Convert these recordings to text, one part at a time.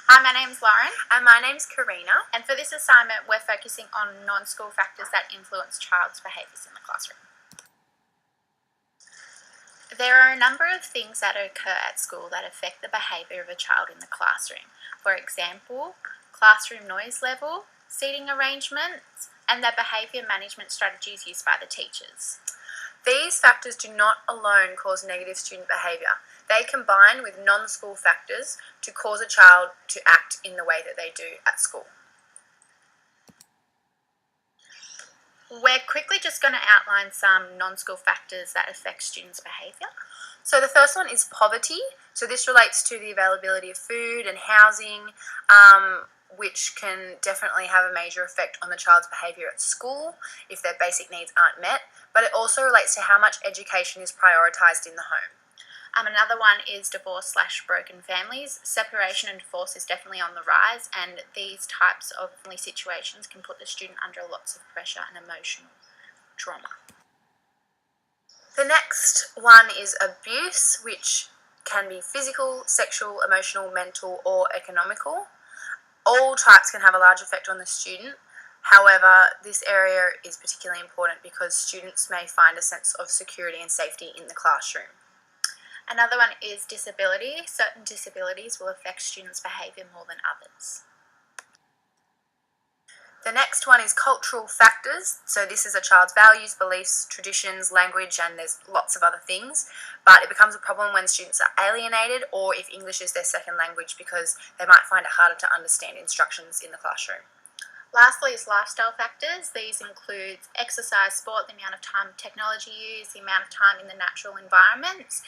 Hi, my name's Lauren. And my name's Karina. And for this assignment, we're focusing on non-school factors that influence child's behaviours in the classroom. There are a number of things that occur at school that affect the behaviour of a child in the classroom. For example, classroom noise level, seating arrangements, and the behaviour management strategies used by the teachers. These factors do not alone cause negative student behaviour. They combine with non-school factors to cause a child to act in the way that they do at school. We're quickly just going to outline some non-school factors that affect students' behaviour. So the first one is poverty. So this relates to the availability of food and housing, which can definitely have a major effect on the child's behaviour at school if their basic needs aren't met. But it also relates to how much education is prioritised in the home. Another one is divorce/broken families. Separation and divorce is definitely on the rise, and these types of family situations can put the student under lots of pressure and emotional trauma. The next one is abuse, which can be physical, sexual, emotional, mental, or economical. All types can have a large effect on the student. However, this area is particularly important because students may find a sense of security and safety in the classroom. Another one is disability. Certain disabilities will affect students' behaviour more than others. The next one is cultural factors. So this is a child's values, beliefs, traditions, language, and there's lots of other things. But it becomes a problem when students are alienated or if English is their second language because they might find it harder to understand instructions in the classroom. Lastly is lifestyle factors. These include exercise, sport, the amount of time technology used, the amount of time in the natural environments.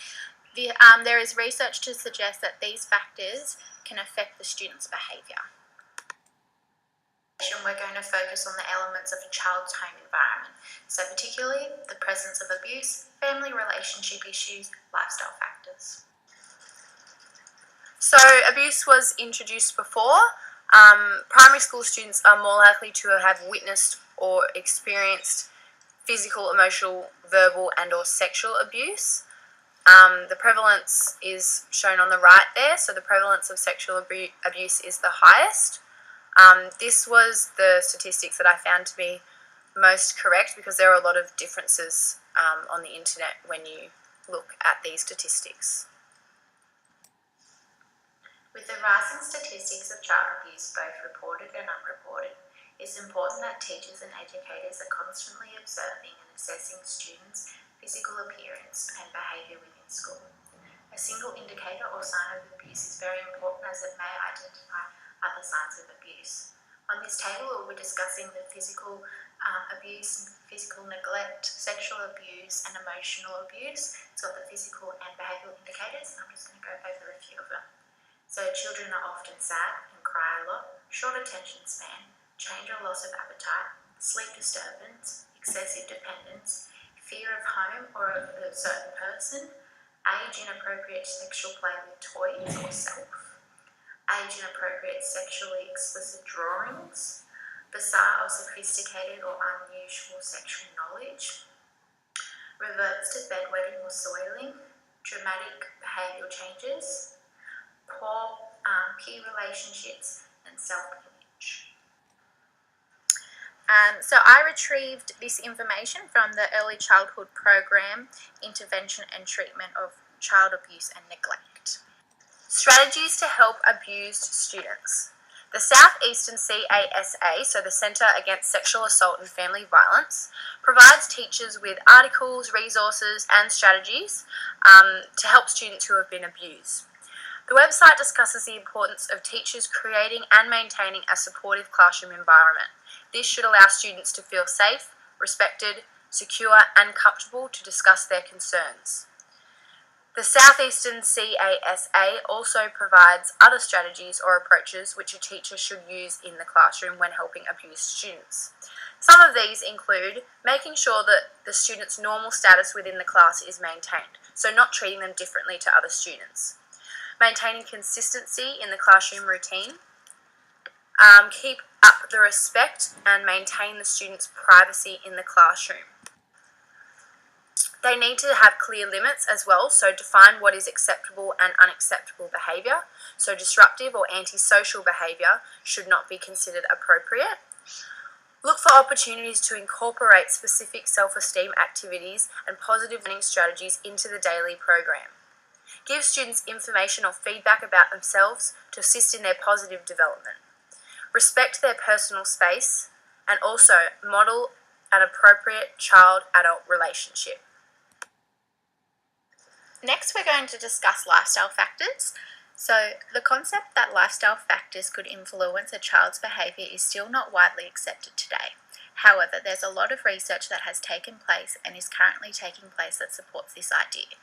There is research to suggest that these factors can affect the student's behaviour. We're going to focus on the elements of a child's home environment, so particularly the presence of abuse, family relationship issues, lifestyle factors. So abuse was introduced before. Primary school students are more likely to have witnessed or experienced physical, emotional, verbal and or sexual abuse. The prevalence is shown on the right there, so the prevalence of sexual abuse is the highest. This was the statistics that I found to be most correct because there are a lot of differences on the internet when you look at these statistics. With the rising statistics of child abuse, both reported and unreported, it's important that teachers and educators are constantly observing and assessing students' physical appearance and behaviour within school. A single indicator or sign of abuse is very important as it may identify other signs of abuse. On this table, we'll be discussing the physical abuse, physical neglect, sexual abuse and emotional abuse. It's got the physical and behavioural indicators, and I'm just going to go over a few of them. So children are often sad and cry a lot, short attention span, change or loss of appetite, sleep disturbance, excessive dependence, fear of home or of a certain person, age-inappropriate sexual play with toys or self, age-inappropriate sexually explicit drawings, bizarre or sophisticated or unusual sexual knowledge, reverts to bedwetting or soiling, dramatic behavioural changes, poor peer relationships and self-image. So I retrieved this information from the Early Childhood Program, Intervention and Treatment of Child Abuse and Neglect. Strategies to help abused students. The South Eastern CASA, so the Centre Against Sexual Assault and Family Violence, provides teachers with articles, resources and strategies to help students who have been abused. The website discusses the importance of teachers creating and maintaining a supportive classroom environment. This should allow students to feel safe, respected, secure and comfortable to discuss their concerns. The Southeastern CASA also provides other strategies or approaches which a teacher should use in the classroom when helping abused students. Some of these include making sure that the student's normal status within the class is maintained, so not treating them differently to other students. Maintaining consistency in the classroom routine, keep up the respect and maintain the student's privacy in the classroom. They need to have clear limits as well, so define what is acceptable and unacceptable behaviour. So disruptive or antisocial behaviour should not be considered appropriate. Look for opportunities to incorporate specific self-esteem activities and positive learning strategies into the daily program. Give students information or feedback about themselves to assist in their positive development. Respect their personal space and also model an appropriate child-adult relationship. Next, we're going to discuss lifestyle factors. So, the concept that lifestyle factors could influence a child's behaviour is still not widely accepted today. However, there's a lot of research that has taken place and is currently taking place that supports this idea.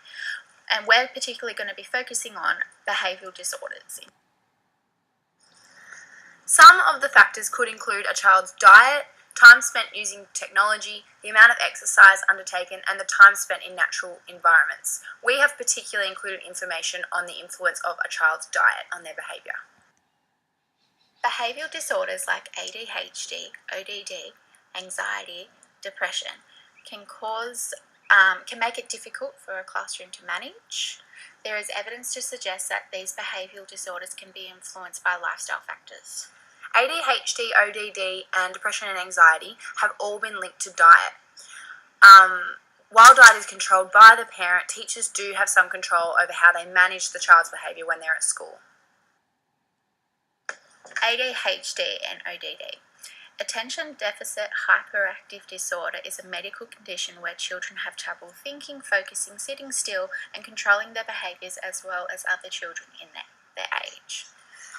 And we're particularly going to be focusing on behavioural disorders. Some of the factors could include a child's diet, time spent using technology, the amount of exercise undertaken, and the time spent in natural environments. We have particularly included information on the influence of a child's diet on their behaviour. Behavioural disorders like ADHD, ODD, anxiety, depression can make it difficult for a classroom to manage. There is evidence to suggest that these behavioural disorders can be influenced by lifestyle factors. ADHD, ODD, and depression and anxiety have all been linked to diet. While diet is controlled by the parent, teachers do have some control over how they manage the child's behaviour when they're at school. ADHD and ODD. Attention Deficit Hyperactive Disorder is a medical condition where children have trouble thinking, focusing, sitting still, and controlling their behaviours as well as other children in their age.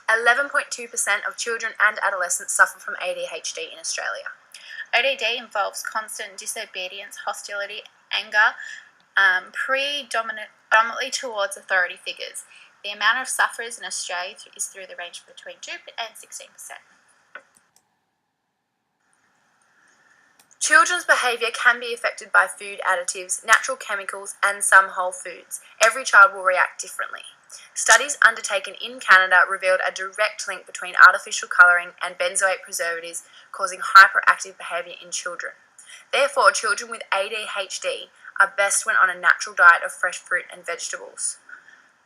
11.2% of children and adolescents suffer from ADHD in Australia. ODD involves constant disobedience, hostility, anger, predominantly towards authority figures. The amount of sufferers in Australia is through the range between 2 and 16%. Children's behaviour can be affected by food additives, natural chemicals, and some whole foods. Every child will react differently. Studies undertaken in Canada revealed a direct link between artificial colouring and benzoate preservatives causing hyperactive behaviour in children. Therefore, children with ADHD are best when on a natural diet of fresh fruit and vegetables.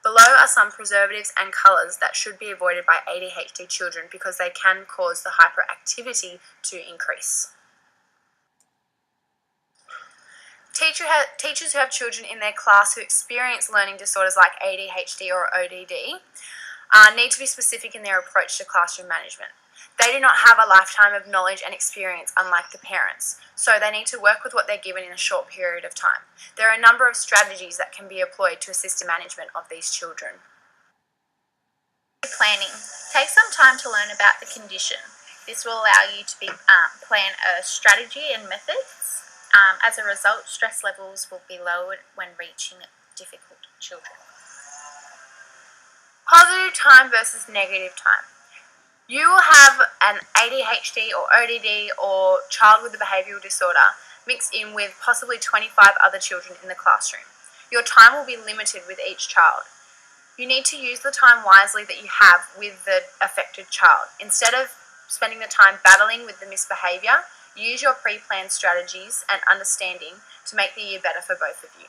Below are some preservatives and colours that should be avoided by ADHD children because they can cause the hyperactivity to increase. Teachers who have children in their class who experience learning disorders like ADHD or ODD need to be specific in their approach to classroom management. They do not have a lifetime of knowledge and experience unlike the parents, so they need to work with what they're given in a short period of time. There are a number of strategies that can be employed to assist in management of these children. Planning. Take some time to learn about the condition. This will allow you to plan a strategy and methods. As a result, stress levels will be lowered when reaching difficult children. Positive time versus negative time. You will have an ADHD or ODD or child with a behavioural disorder mixed in with possibly 25 other children in the classroom. Your time will be limited with each child. You need to use the time wisely that you have with the affected child. Instead of spending the time battling with the misbehaviour, use your pre-planned strategies and understanding to make the year better for both of you.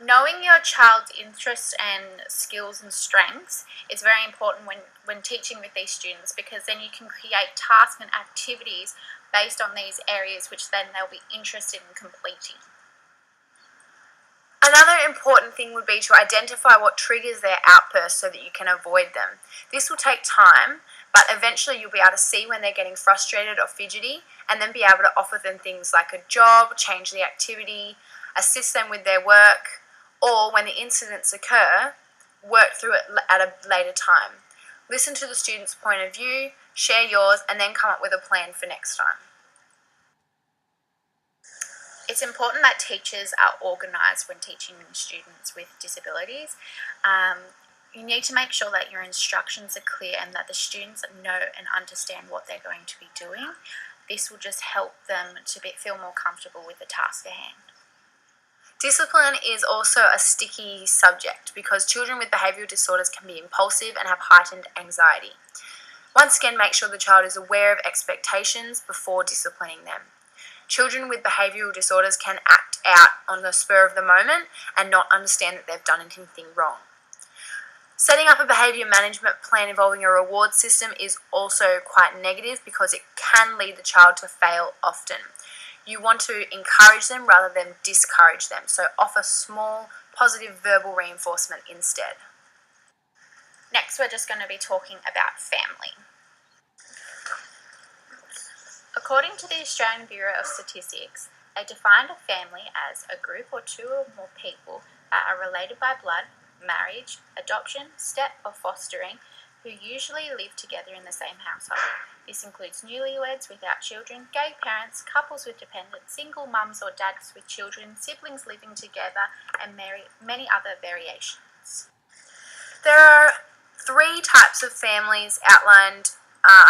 Knowing your child's interests and skills and strengths is very important when teaching with these students, because then you can create tasks and activities based on these areas which then they'll be interested in completing. Another important thing would be to identify what triggers their outbursts so that you can avoid them. This will take time, but eventually you'll be able to see when they're getting frustrated or fidgety and then be able to offer them things like a job, change the activity, assist them with their work, or when the incidents occur, work through it at a later time. Listen to the student's point of view, share yours, and then come up with a plan for next time. It's important that teachers are organised when teaching students with disabilities. You need to make sure that your instructions are clear and that the students know and understand what they're going to be doing. This will just help them to feel more comfortable with the task at hand. Discipline is also a sticky subject because children with behavioural disorders can be impulsive and have heightened anxiety. Once again, make sure the child is aware of expectations before disciplining them. Children with behavioural disorders can act out on the spur of the moment and not understand that they've done anything wrong. Setting up a behaviour management plan involving a reward system is also quite negative because it can lead the child to fail often. You want to encourage them rather than discourage them, so offer small, positive verbal reinforcement instead. Next, we're just going to be talking about family. According to the Australian Bureau of Statistics, they defined a family as a group or two or more people that are related by blood, marriage, adoption, step or fostering, who usually live together in the same household. This includes newlyweds without children, gay parents, couples with dependents, single mums or dads with children, siblings living together, and many other variations. There are 3 types of families outlined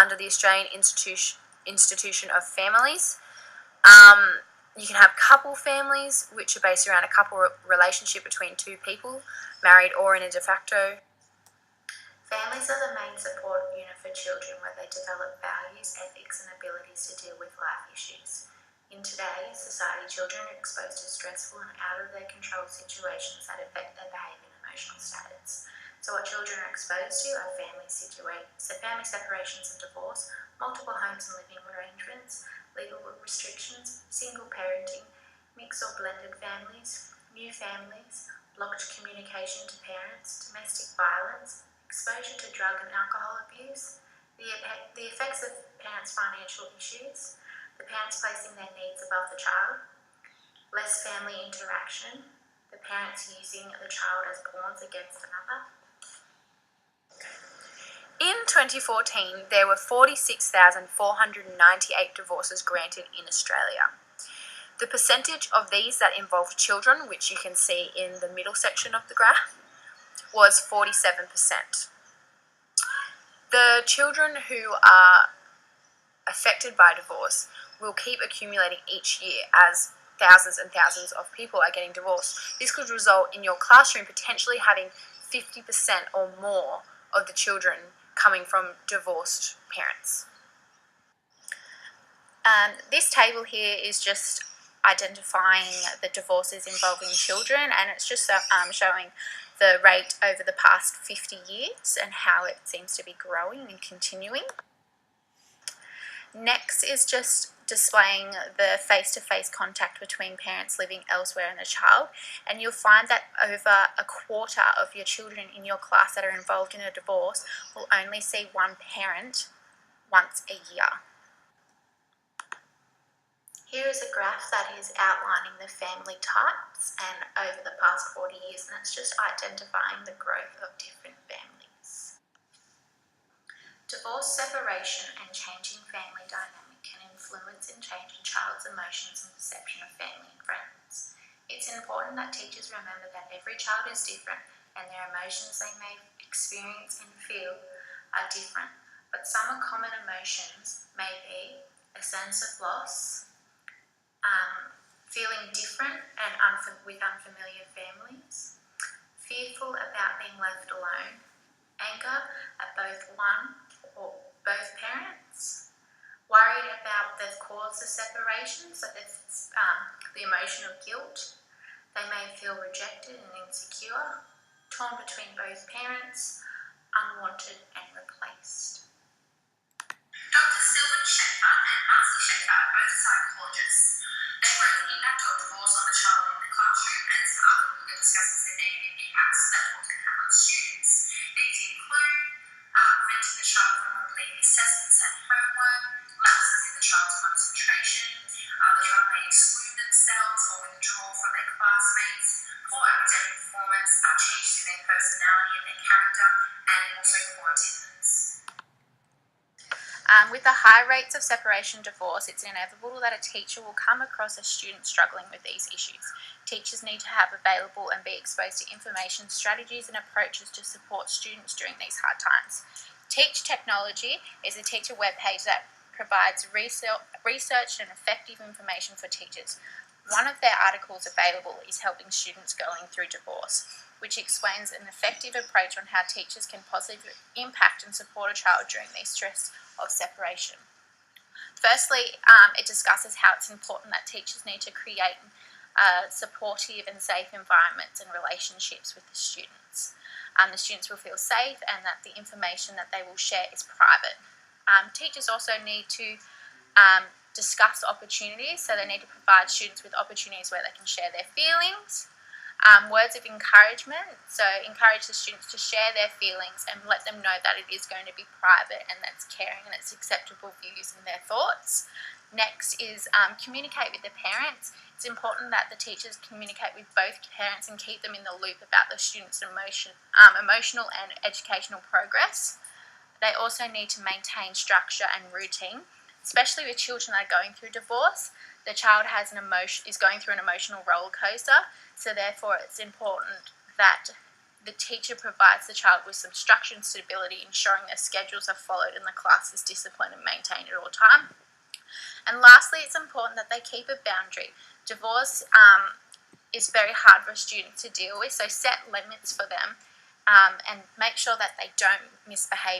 under the Australian Institution of Families. You can have couple families, which are based around a couple relationship between 2 people, married or in a de facto. Families are the main support unit for children where they develop values, ethics and abilities to deal with life issues. In today's society, children are exposed to stressful and out of their control situations that affect their behaviour and emotional status. So what children are exposed to are family separations and divorce, multiple homes and living arrangements, legal restrictions, single parenting, mixed or blended families, new families, blocked communication to parents, domestic violence, exposure to drug and alcohol abuse, the effects of parents' financial issues, the parents placing their needs above the child, less family interaction, the parents using the child as pawns against another. In 2014, there were 46,498 divorces granted in Australia. The percentage of these that involved children, which you can see in the middle section of the graph, was 47%. The children who are affected by divorce will keep accumulating each year as thousands and thousands of people are getting divorced. This could result in your classroom potentially having 50% or more of the children coming from divorced parents. This table here is just identifying the divorces involving children, and it's just showing the rate over the past 50 years and how it seems to be growing and continuing. Next is just displaying the face-to-face contact between parents living elsewhere and a child, and you'll find that over a quarter of your children in your class that are involved in a divorce will only see one parent once a year. Here is a graph that is outlining the family types and over the past 40 years, and it's just identifying the growth of different families. Divorce, separation and changing family dynamic can influence and change a child's emotions and perception of family and friends. It's important that teachers remember that every child is different and their emotions they may experience and feel are different, but some common emotions may be a sense of loss, feeling different and with unfamiliar families, fearful about being left alone, anger at both one or both parents, worried about the cause of separation, so that's the emotion of guilt. They may feel rejected and insecure, torn between both parents, unwanted and replaced. Dr. Sylvan Schaefer and Marcy Schaefer are both psychologists. They work the impact of divorce on the child in the classroom, and it's an article that discusses the negative impacts that divorce can have on students. These include preventing the child from completing assessments and homework, lapses in the child's concentration, the child may exclude themselves or withdraw from their classmates, poor academic performance, changes in their personality and their character, and also poor attendance. With the high rates of separation and divorce, it's inevitable that a teacher will come across a student struggling with these issues. Teachers need to have available and be exposed to information, strategies and approaches to support students during these hard times. Teach Technology is a teacher webpage that provides research and effective information for teachers. One of their articles available is helping students going through divorce, which explains an effective approach on how teachers can positively impact and support a child during the stress of separation. Firstly, it discusses how it's important that teachers need to create supportive and safe environments and relationships with the students. The students will feel safe and that the information that they will share is private. Teachers also need to discuss opportunities, so they need to provide students with opportunities where they can share their feelings. Words of encouragement, so encourage the students to share their feelings and let them know that it is going to be private and that's caring and it's acceptable views and their thoughts. Next is communicate with the parents. It's important that the teachers communicate with both parents and keep them in the loop about the students' emotional and educational progress. They also need to maintain structure and routine, especially with children that are going through divorce. The child is going through an emotional roller coaster, so therefore it's important that the teacher provides the child with some structure and stability, ensuring their schedules are followed and the class is disciplined and maintained at all time. And lastly, it's important that they keep a boundary. Divorce is very hard for students to deal with, so set limits for them and make sure that they don't misbehave